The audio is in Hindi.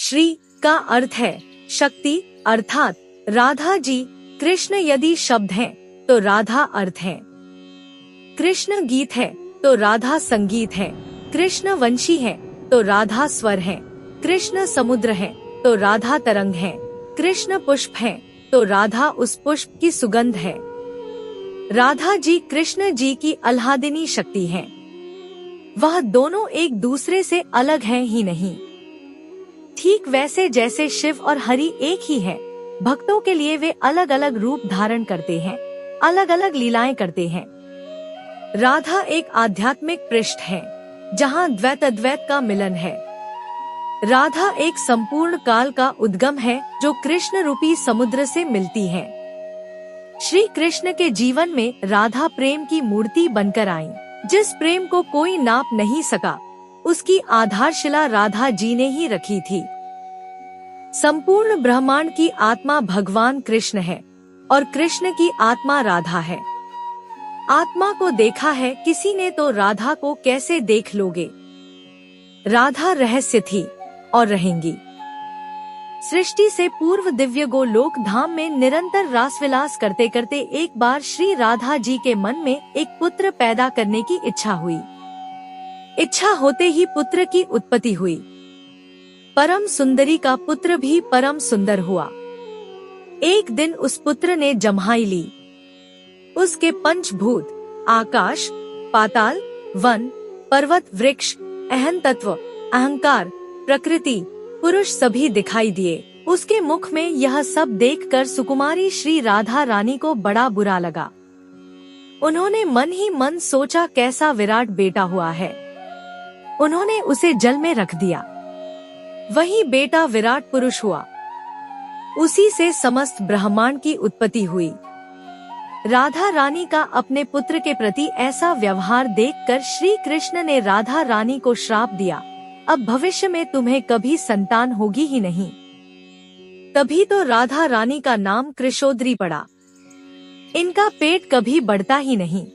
श्री का अर्थ है शक्ति, अर्थात राधा जी। कृष्ण यदि शब्द हैं तो राधा अर्थ है। कृष्ण गीत है तो राधा संगीत है। कृष्ण वंशी है तो राधा स्वर है। कृष्ण समुद्र है तो राधा तरंग है। कृष्ण पुष्प है तो राधा उस पुष्प की सुगंध है। राधा जी कृष्ण जी की आह्लादिनी शक्ति हैं। वह दोनों एक दूसरे से अलग हैं ही नहीं। ठीक वैसे जैसे शिव और हरि एक ही हैं, भक्तों के लिए वे अलग अलग रूप धारण करते हैं, अलग अलग लीलाएं करते हैं। राधा एक आध्यात्मिक पृष्ठ है जहाँ द्वैत अद्वैत का मिलन है। राधा एक संपूर्ण काल का उद्गम है जो कृष्ण रूपी समुद्र से मिलती है। श्री कृष्ण के जीवन में राधा प्रेम की मूर्ति बनकर आईं। जिस प्रेम को कोई नाप नहीं सका, उसकी आधारशिला राधा जी ने ही रखी थी। संपूर्ण ब्रह्मांड की आत्मा भगवान कृष्ण है और कृष्ण की आत्मा राधा है। आत्मा को देखा है किसी ने तो राधा को कैसे देख लोगे। राधा रहस्य थी और रहेंगी। सृष्टि से पूर्व दिव्य गोलोक धाम में निरंतर रासविलास करते करते एक बार श्री राधा जी के मन में एक पुत्र पैदा करने की इच्छा हुई। इच्छा होते ही पुत्र की उत्पत्ति हुई। परम सुंदरी का पुत्र भी परम सुंदर हुआ। एक दिन उस पुत्र ने जम्हाई ली। उसके पंचभूत आकाश, पाताल, वन, पर्वत, वृक्ष, अहं तत्व, अहंकार, प्रकृति, पुरुष सभी दिखाई दिए। उसके मुख में यह सब देखकर सुकुमारी श्री राधा रानी को बड़ा बुरा लगा। उन्होंने मन ही मन सोचा कैसा विराट बेटा हुआ है। उन्होंने उसे जल में रख दिया। वही बेटा विराट पुरुष हुआ। उसी से समस्त ब्रह्मांड की उत्पत्ति हुई। राधा रानी का अपने पुत्र के प्रति ऐसा व्यवहार देखकर श्री कृष्ण ने राधा रानी को श्राप दिया, अब भविष्य में तुम्हें कभी संतान होगी ही नहीं। तभी तो राधा रानी का नाम कृशोदरी पड़ा। इनका पेट कभी बढ़ता ही नहीं।